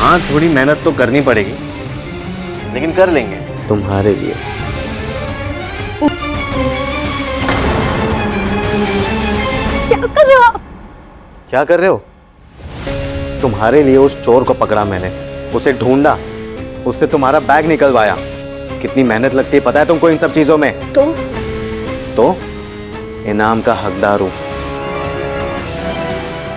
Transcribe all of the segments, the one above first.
हाँ, थोड़ी मेहनत तो करनी पड़ेगी, लेकिन कर लेंगे तुम्हारे लिए। क्या कर रहे हो आप? क्या कर रहे हो? तुम्हारे लिए उस चोर को पकड़ा मैंने, उसे ढूंढा, उससे तुम्हारा बैग निकलवाया। कितनी मेहनत लगती है पता है तुमको इन सब चीजों में? तो इनाम का हकदार हूं,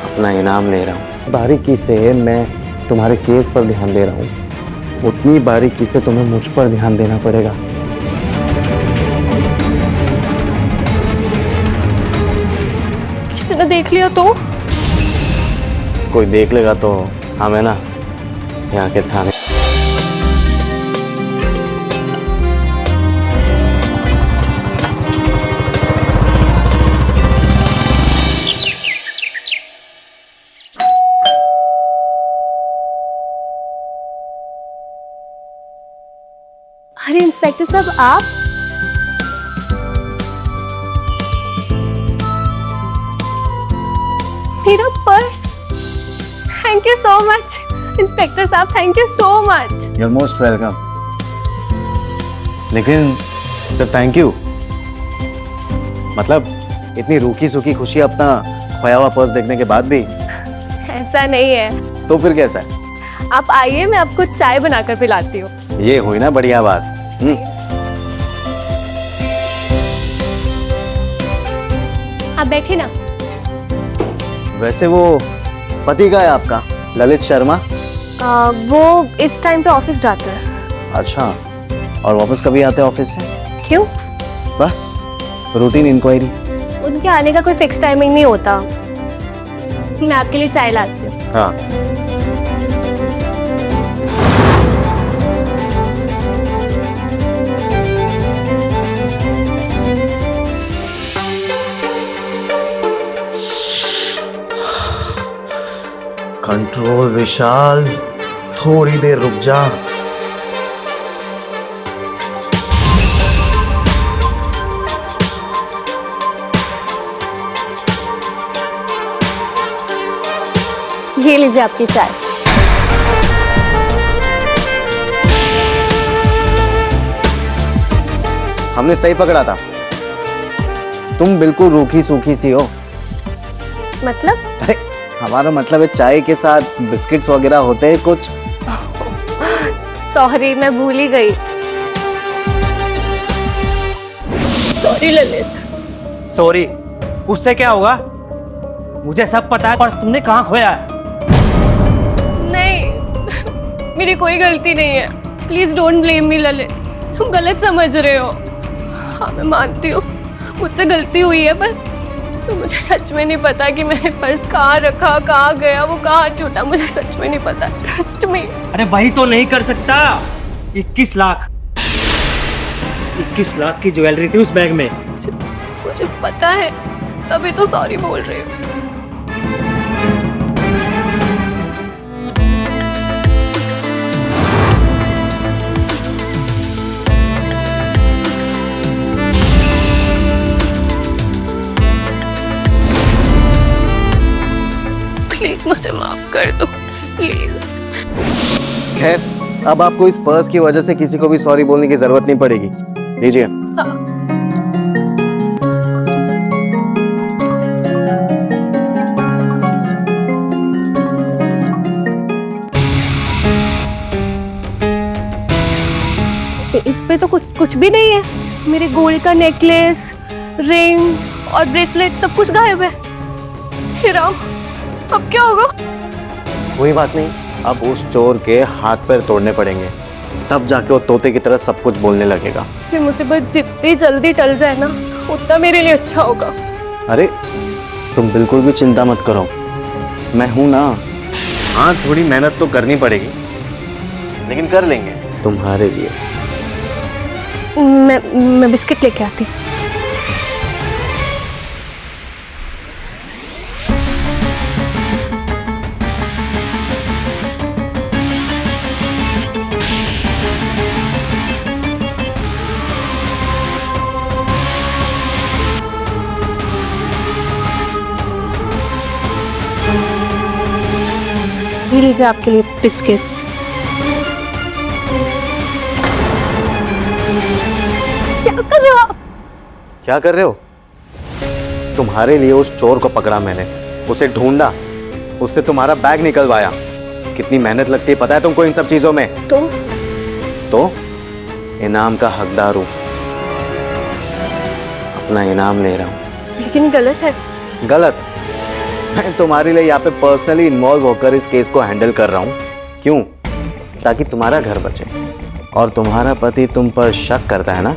अपना इनाम ले रहा हूं। बारीकी से मैं तुम्हारे केस पर ध्यान दे रहा हूं, उतनी बारीकी से तुम्हें मुझ पर ध्यान देना पड़ेगा। किसी ने देख लिया तो? कोई देख लेगा तो हमें ना यहाँ के थाने। अरे इंस्पेक्टर साहब, आप? मेरा purse. Thank you so much inspector साहब, thank you so much. You are most welcome. लेकिन सिर्फ थैंक यू मतलब इतनी रूखी सूखी खुशी अपना खोया हुआ पर्स देखने के बाद भी? ऐसा नहीं है। तो फिर कैसा है? आप आइए, मैं आपको चाय बनाकर पिलाती हूँ। ये हुई ना बढ़िया बात। आप बैठिए ना। वैसे वो पति का है आपका, ललित शर्मा? वो इस टाइम पे ऑफिस जाते हैं। अच्छा, और वापस कभी आते हैं ऑफिस से? क्यों? बस रूटीन इंक्वायरी। उनके आने का कोई फिक्स टाइमिंग नहीं होता। मैं आपके लिए चाय लाती हूँ। हाँ। कंट्रोल विशाल, थोड़ी देर रुक जा। ये लीजिए आपकी चाय। हमने सही पकड़ा था, तुम बिल्कुल रूखी सूखी सी हो। मतलब? अरे हमारा मतलब है चाय के साथ बिस्किट्स वगैरह होते हैं कुछ। सॉरी, मैं भूल ही गई। सॉरी ललित। सॉरी उससे क्या होगा? मुझे सब पता है। पर्स तुमने कहाँ खोया है? नहीं, मेरी कोई गलती नहीं है। Please don't blame me Lalit, तुम गलत समझ रहे हो। हाँ मैं मानती हूँ मुझसे गलती हुई है, पर तो मुझे सच में नहीं पता कि मैंने पर्स कहाँ रखा, कहाँ गया, वो कहाँ छूटा, मुझे सच में नहीं पता। Trust me. अरे वही तो नहीं कर सकता। 21 लाख 21 लाख की ज्वेलरी थी उस बैग में। मुझे पता है, तभी तो सॉरी बोल रही हूँ। प्लीज मुझे माफ कर दो, प्लीज। खैर, अब आपको इस पर्स की वजह से किसी को भी सॉरी बोलने की जरूरत नहीं पड़ेगी। लीजिए। इस पे तो कुछ भी नहीं है। मेरे गोल्ड का नेकलेस, रिंग और ब्रेसलेट सब कुछ गायब है। हे राम, अब क्या होगा? कोई बात नहीं, अब उस चोर के हाथ पैर तोड़ने पड़ेंगे, तब जाके वो तोते की तरह सब कुछ बोलने लगेगा। ये मुसीबत जितनी जल्दी टल जाए ना, उतना मेरे लिए अच्छा होगा। अरे तुम बिल्कुल भी चिंता मत करो, मैं हूं ना। हाँ, थोड़ी मेहनत तो करनी पड़ेगी, लेकिन कर लेंगे तुम्हारे लिए। मैं बिस्किट लेके आती। ये लीजिए आपके लिए बिस्किट्स। क्या कर रहे हो आप? क्या कर रहे हो? तुम्हारे लिए उस चोर को पकड़ा मैंने, उसे ढूंढा, उससे तुम्हारा बैग निकलवाया। कितनी मेहनत लगती है पता है तुमको इन सब चीजों में? तो इनाम का हकदार हूं, अपना इनाम ले रहा हूं। लेकिन गलत है। गलत? मैं तुम्हारे लिए यहाँ पे पर्सनली इन्वॉल्व होकर इस केस को हैंडल कर रहा हूँ। क्यों? ताकि तुम्हारा घर बचे। और तुम्हारा पति तुम पर शक करता है ना?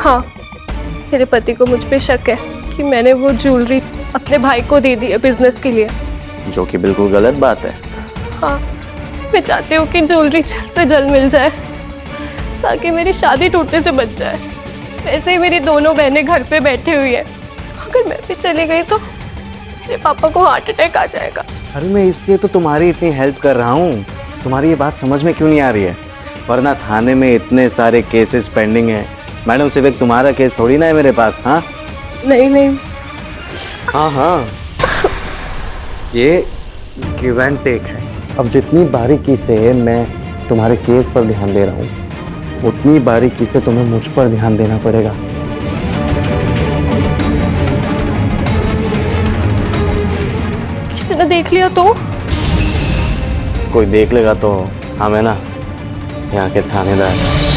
हाँ, मेरे पति को मुझ पे शक है कि मैंने वो ज्वेलरी अपने भाई को दे दी है बिजनेस के लिए। जो कि बिल्कुल गलत बात है। हाँ, मैं चाहती हूँ कि ज्वेलरी जल्द से जल्द मिल जाए ताकि मेरी शादी टूटने से बच जाए। वैसे ही मेरी दोनों बहनें घर पे बैठी हुई है, अगर मैं भी चली गई तो मेरे पापा को हार्ट अटैक आ जाएगा। अरे मैं इसलिए तो तुम्हारी इतनी हेल्प कर रहा हूँ। तुम्हारी ये बात समझ में क्यों नहीं आ रही है? वरना थाने में इतने सारे केसेस पेंडिंग हैं। मैडम सिर्फ एक तुम्हारा केस थोड़ी ना है मेरे पास। हाँ नहीं। हाँ, ये गिव एंड टेक है। अब जितनी बारीकी से मैं तुम्हारे केस पर ध्यान दे रहा हूँ, उतनी बारीकी से तुम्हें मुझ पर ध्यान देना पड़ेगा। किसी ने देख लिया तो? कोई देख लेगा तो हम है ना यहाँ के थानेदार।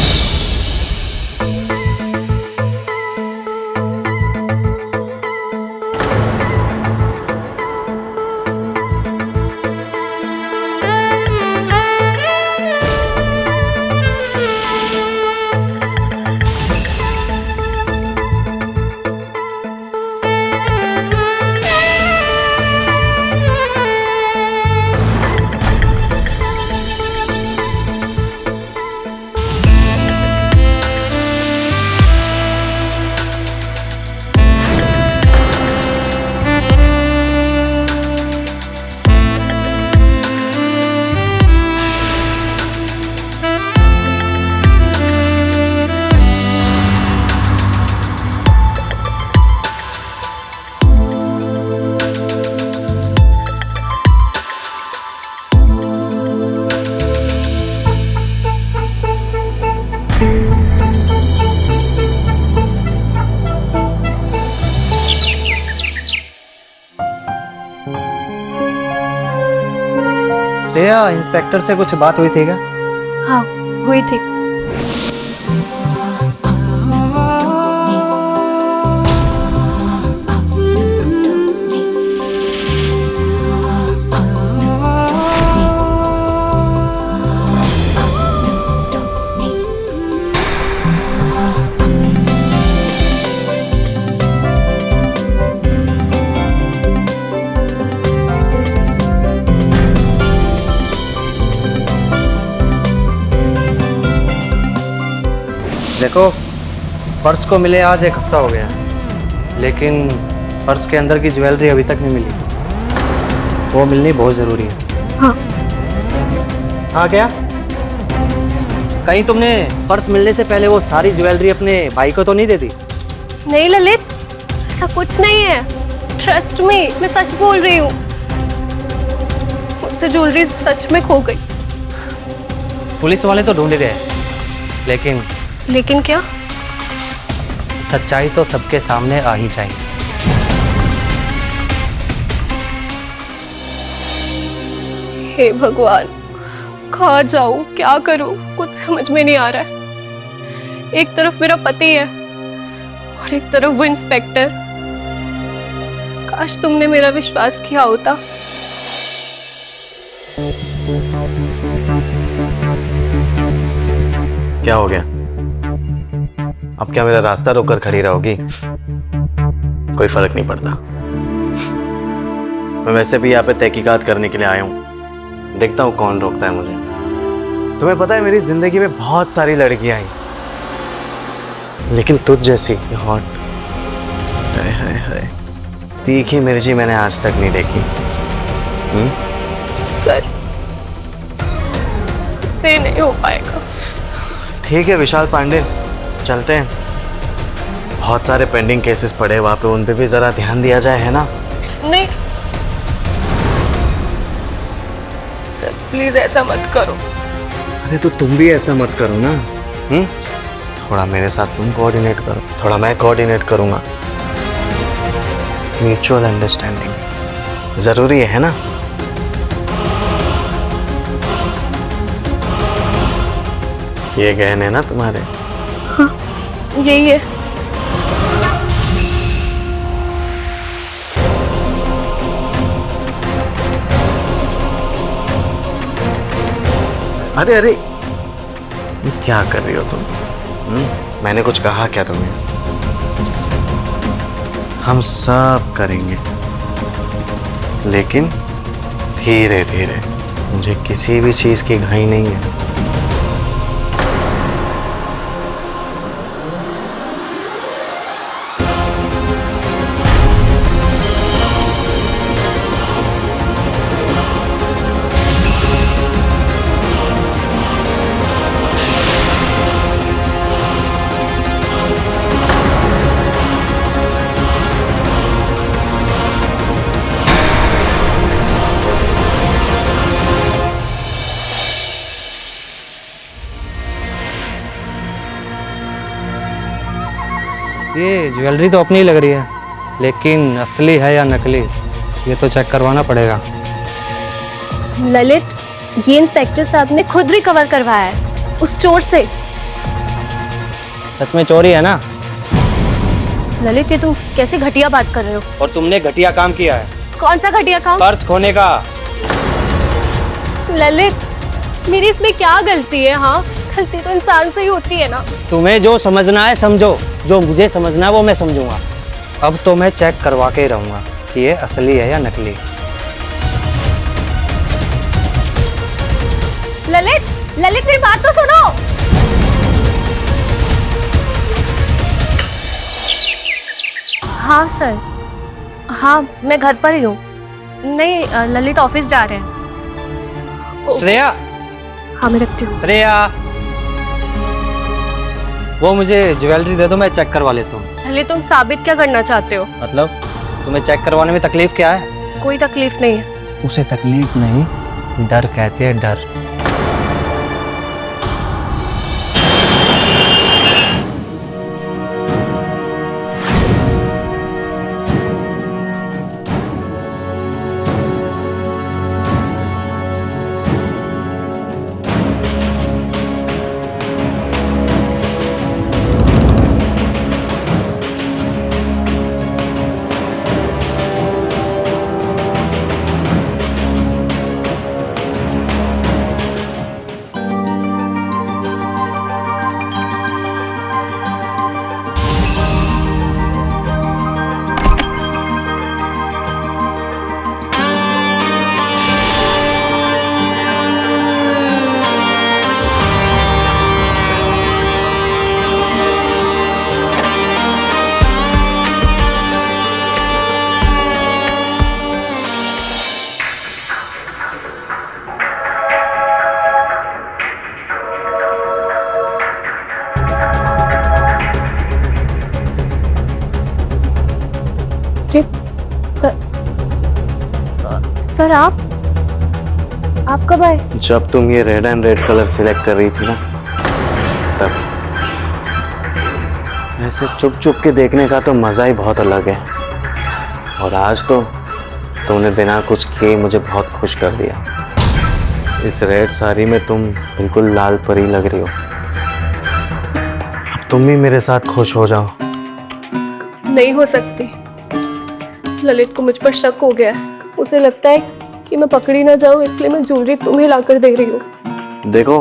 श्रेया, इंस्पेक्टर से कुछ बात हुई थी क्या? हाँ, हुई थी। देखो, पर्स को मिले आज 1 हफ्ता हो गया, लेकिन पर्स के अंदर की ज्वेलरी अभी तक नहीं मिली। वो मिलनी बहुत ज़रूरी है। हाँ। हाँ क्या? कहीं तुमने पर्स मिलने से पहले वो सारी ज्वेलरी अपने भाई को तो नहीं दे दी? नहीं ललित, ऐसा कुछ नहीं है। ट्रस्ट मी, मैं सच बोल रही हूँ। मुझसे ज्वेलरी सच में खो गई। पुलिस वाले तो ढूंढ रहे हैं, लेकिन क्या? सच्चाई तो सबके सामने आ ही जाएगी। हे भगवान, कहाँ जाऊं, क्या करूं, कुछ समझ में नहीं आ रहा है। एक तरफ मेरा पति है और एक तरफ वो इंस्पेक्टर। काश तुमने मेरा विश्वास किया होता। क्या हो गया? अब क्या मेरा रास्ता रोककर खड़ी रहोगी? कोई फर्क नहीं पड़ता। मैं वैसे भी यहाँ पे तहकीकात करने के लिए आया हूँ। देखता हूँ कौन रोकता है मुझे। तुम्हें पता है मेरी जिंदगी में बहुत सारी लड़कियां आई, लेकिन तुझ जैसी हॉट, हाय हाय हाय, तीखी मिर्ची मैंने आज तक नहीं देखी। सर, से नहीं हो पाएगा। ठीक है विशाल पांडे, चलते हैं। बहुत सारे पेंडिंग केसेस पड़े वहाँ पे, उन पे भी जरा ध्यान दिया जाए, है ना? नहीं, सर प्लीज ऐसा मत करो। अरे तो तुम भी ऐसा मत करो ना। थोड़ा मेरे साथ तुम कोऑर्डिनेट करो, थोड़ा मैं कोऑर्डिनेट करूँगा। म्यूचुअल अंडरस्टैंडिंग ज़रूरी है ना। ये गहने ना तुम्हारे? हाँ यही है। अरे अरे ये क्या कर रही हो तुम? मैंने कुछ कहा क्या तुम्हें? हम सब करेंगे, लेकिन धीरे धीरे। मुझे किसी भी चीज की घाई नहीं है। ये ज्वेलरी तो अपनी लग रही है, लेकिन असली है या नकली ये तो चेक करवाना पड़ेगा। ललित, ये इंस्पेक्टर साहब ने खुद रिकवर करवाया है उस चोर से। सच में चोरी है ना? ललित ये तुम कैसे घटिया बात कर रहे हो? और तुमने घटिया काम किया है। कौन सा घटिया काम? पर्स खोने का। ललित मेरी इसमें क्या गलती है? हाँ गलती तो इंसान से ही होती है ना। तुम्हें जो समझना है समझो, जो मुझे समझना है वो मैं समझूंगा। अब तो मैं चेक करवा के ही रहूंगा कि ये असली है या नकली। ललित, ललित मेरी बात तो सुनो। हाँ सर, हाँ मैं घर पर ही हूँ। नहीं ललित ऑफिस जा रहे हैं। श्रेया। हाँ मैं रखती हूँ। श्रेया, वो मुझे ज्वेलरी दे दो, मैं चेक करवा लेता हूँ। ललित तुम साबित क्या करना चाहते हो? मतलब तुम्हें चेक करवाने में तकलीफ क्या है? कोई तकलीफ नहीं है। उसे तकलीफ नहीं, डर कहते हैं, डर। सर आप कब आए? जब तुम ये red and red colour select कर रही थी ना, तब। ऐसे चुप चुप के देखने का तो मज़ा ही बहुत अलग है। और आज तो तुमने बिना कुछ किए मुझे बहुत खुश कर दिया। इस रेड साड़ी में तुम बिल्कुल लाल परी लग रही हो। अब तुम भी मेरे साथ खुश हो जाओ। नहीं हो सकती। ललित को मुझ पर शक हो गया है। उसे लगता है कि मैं पकड़ी ना जाऊं, इसलिए मैं ज्वेलरी तुम्हें लाकर दे रही हूँ। देखो,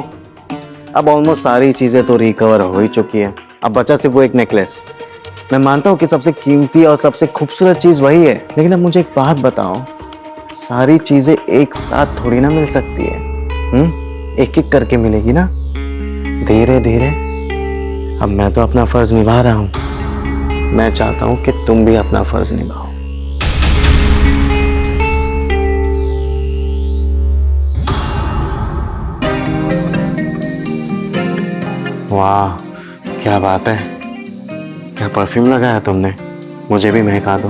अब ऑलमोस्ट सारी चीज़ें तो रिकवर हो ही चुकी है। अब बचा सिर्फ वो एक नेकलेस। मैं मानता हूँ कि सबसे कीमती और सबसे खूबसूरत चीज़ वही है, लेकिन अब मुझे एक बात बताओ, सारी चीज़ें एक साथ थोड़ी ना मिल सकती है। एक एक करके मिलेगी ना, धीरे धीरे। अब मैं तो अपना फर्ज निभा रहा हूँ, मैं चाहता हूँ कि तुम भी अपना फर्ज निभाओ। वाह, क्या बात है, क्या परफ्यूम लगाया तुमने। मुझे भी महका दो,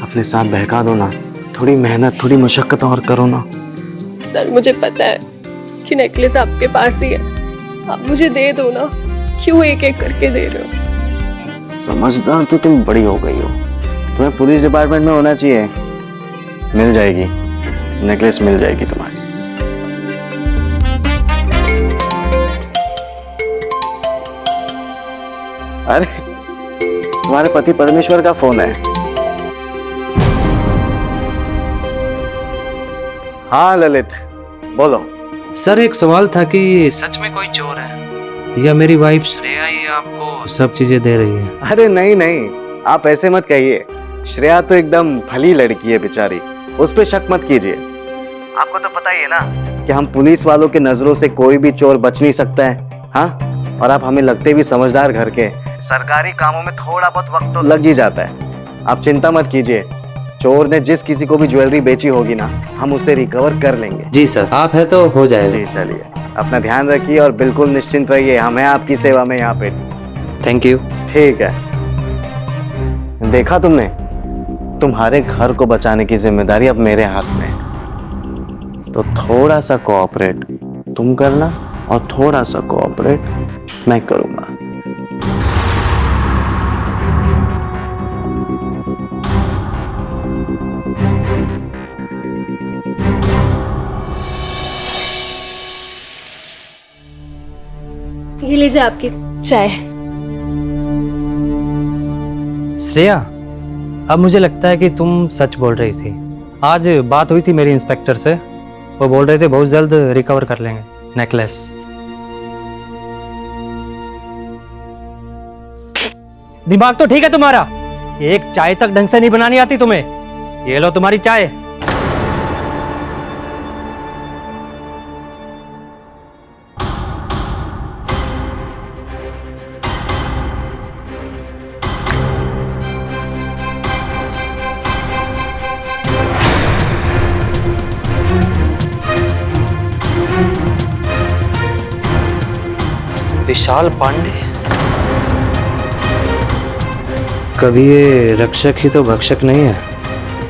अपने साथ बहका दो ना। थोड़ी मेहनत, थोड़ी मशक्कत और करो ना। सर मुझे पता है कि नेकलेस आपके पास ही है, आप मुझे दे दो ना। क्यों एक एक करके दे रहे हो? समझदार तो तुम बड़ी हो गई हो, तुम्हें पुलिस डिपार्टमेंट में होना चाहिए। मिल जाएगी, नेकलेस मिल जाएगी तुम्हारी। अरे तुम्हारे पति परमेश्वर का फोन है। हाँ ललित, बोलो। सर एक सवाल था कि सच में कोई चोर है या मेरी वाइफ श्रेया ही आपको सब चीजें दे रही है? अरे नहीं नहीं, आप ऐसे मत कहिए। श्रेया तो एकदम भली लड़की है बेचारी, उस पे शक मत कीजिए। आपको तो पता ही है ना कि हम पुलिस वालों के नजरों से कोई भी चोर बच नहीं सकता है। हाँ, और आप हमें लगते भी समझदार घर के। सरकारी कामों में थोड़ा बहुत वक्त तो लग ही जाता है। आप चिंता मत कीजिए, चोर ने जिस किसी को भी ज्वेलरी बेची होगी ना, हम उसे रिकवर कर लेंगे। जी सर, आप है तो हो जाएगा। जी चलिए, अपना ध्यान रखिए और बिल्कुल निश्चिंत रहिए, हम हैं आपकी सेवा में यहाँ पे। Thank you. ठीक है। देखा तुमने, तुम्हारे घर को बचाने की जिम्मेदारी अब मेरे हाथ में है। तो थोड़ा सा कोऑपरेट तुम करना और थोड़ा सा कोऑपरेट मैं करूंगा। ये लीजिए आपकी चाय। श्रेया, अब मुझे लगता है कि तुम सच बोल रही थी। आज बात हुई थी मेरी इंस्पेक्टर से, वो बोल रहे थे बहुत जल्द रिकवर कर लेंगे नेकलेस। दिमाग तो ठीक है तुम्हारा, एक चाय तक ढंग से नहीं बनानी आती तुम्हें। ये लो तुम्हारी चाय। विशाल पांडे, कभी ये रक्षक ही तो भक्षक नहीं है।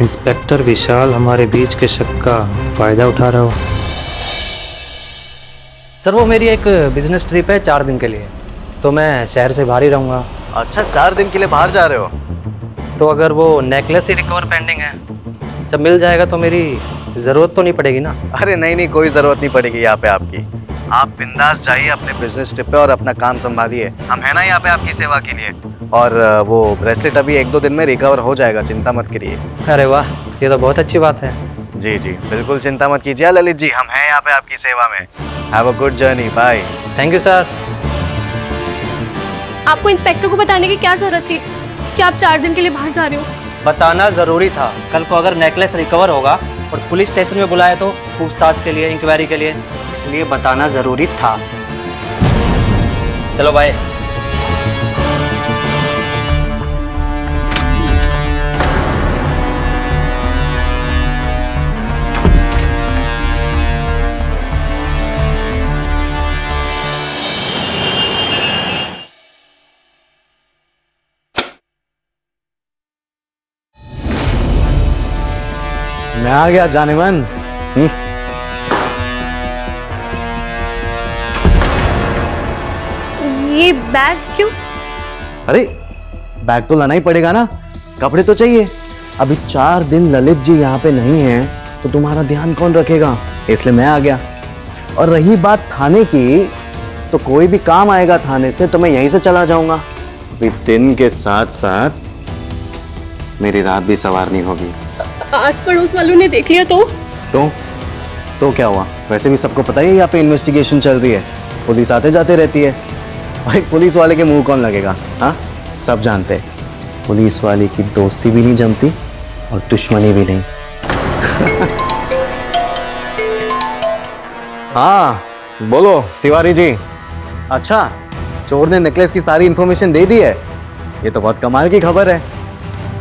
इंस्पेक्टर विशाल हमारे बीच के शक का फायदा उठा रहा हो। सर वो मेरी एक बिजनेस ट्रिप है 4 दिन के लिए, तो मैं शहर से बाहर ही रहूँगा। अच्छा, 4 दिन के लिए बाहर जा रहे हो? तो अगर वो नेकलेस ही रिकवर पेंडिंग है, जब मिल जाएगा तो मेरी ज़रूरत तो नहीं पड़ेगी ना? अरे नहीं नहीं, कोई जरूरत नहीं पड़ेगी यहाँ पे आपकी। आप बिंदास जाइए अपने बिजनेस ट्रिप पे और अपना काम संभालिए। हम है ना यहाँ पे आपकी सेवा के लिए। और वो ब्रेसलेट अभी 1-2 दिन में रिकवर हो जाएगा, चिंता मत करिए। अरे वाह, ये तो बहुत अच्छी बात है। जी जी, बिल्कुल चिंता मत कीजिए ललित जी, हम हैं यहाँ पे आपकी सेवा में। Have a good journey, bye. Thank you sir. आपको इंस्पेक्टर को बताने की क्या जरूरत थी कि आप 4 दिन के लिए बाहर जा रहे हो? बताना ज़रूरी था। कल को अगर नेकलेस रिकवर होगा और पुलिस स्टेशन में बुलाया तो पूछताछ के लिए, इंक्वायरी के लिए, इसलिए बताना ज़रूरी था। चलो बाय। मैं आ गया जाने मन। ये बैग क्यों? अरे बैग तो लाना ही पड़ेगा ना, कपड़े तो चाहिए। अभी 4 दिन ललित जी यहाँ पे नहीं है तो तुम्हारा ध्यान कौन रखेगा, इसलिए मैं आ गया। और रही बात थाने की, तो कोई भी काम आएगा थाने से तो मैं यहीं से चला जाऊंगा। अभी दिन के साथ साथ मेरी रात भी संवारनी होगी। आस पड़ोस वालों ने देख लिया तो क्या हुआ? वैसे भी सबको पता ही है यहाँ पे इन्वेस्टिगेशन चल रही है, पुलिस आते जाते रहती है। भाई पुलिस वाले के मुंह कौन लगेगा? हाँ, सब जानते हैं पुलिस वाले की दोस्ती भी नहीं जमती और दुश्मनी भी नहीं। हाँ बोलो तिवारी जी। अच्छा, चोर ने नेकलेस की सारी इंफॉर्मेशन दे दी है, ये तो बहुत कमाल की खबर है।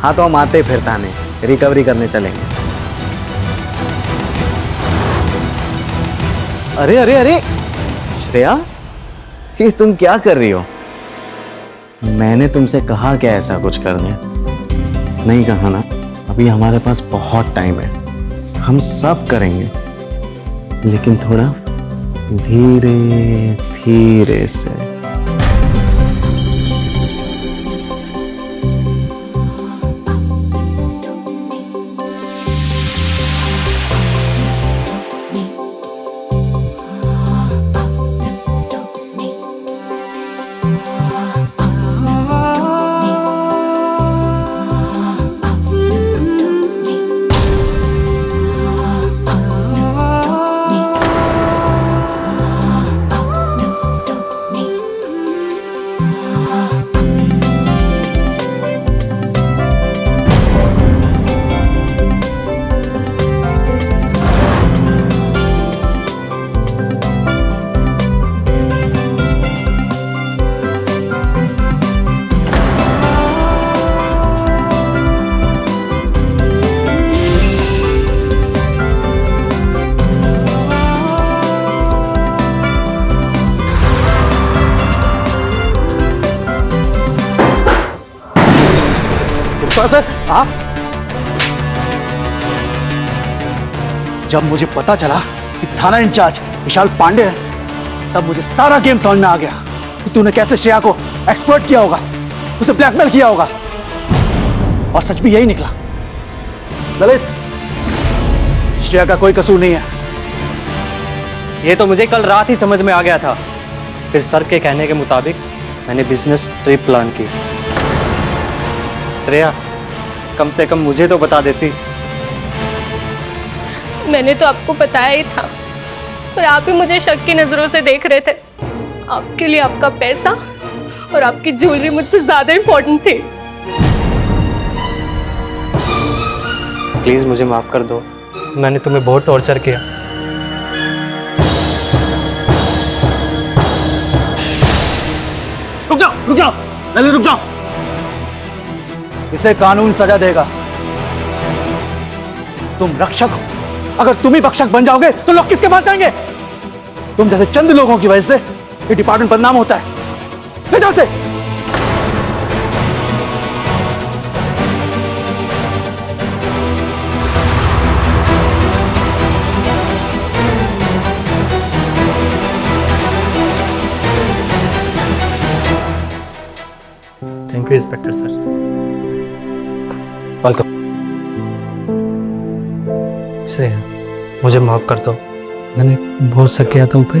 हाँ तो हम आते फिर थाने रिकवरी करने चलेंगे। अरे अरे अरे श्रेया, ये तुम क्या कर रही हो? मैंने तुमसे कहा क्या ऐसा कुछ करने? नहीं कहा ना? अभी हमारे पास बहुत टाइम है, हम सब करेंगे। लेकिन थोड़ा धीरे धीरे से। सर आप, जब मुझे पता चला कि थाना इंचार्ज विशाल पांडे है, तब मुझे सारा गेम समझ में आ गया कि तूने कैसे श्रेया को एक्सप्लॉइट किया होगा, उसे ब्लैकमेल किया होगा। और सच भी यही निकला। ललित, श्रेया का कोई कसूर नहीं है। ये तो मुझे कल रात ही समझ में आ गया था। फिर सर के कहने के मुताबिक मैंने बिजनेस ट्रिप प्लान की। श्रेया, कम से कम मुझे तो बता देती। मैंने तो आपको बताया ही था, पर आप ही मुझे शक की नजरों से देख रहे थे। आपके लिए आपका पैसा और आपकी ज्वेलरी मुझसे ज्यादा इंपॉर्टेंट थी। प्लीज मुझे माफ कर दो, मैंने तुम्हें बहुत टॉर्चर किया। रुक जाओ ललित, रुक जाओ। इसे कानून सजा देगा। तुम रक्षक हो, अगर तुम ही भक्षक बन जाओगे तो लोग किसके पास जाएंगे? तुम जैसे चंद लोगों की वजह से ये डिपार्टमेंट बदनाम होता है। ले जाओ से। Thank you inspector sir. Welcome. Shreya, मुझे माफ कर दो, मैंने बहुत शक किया तुम पे।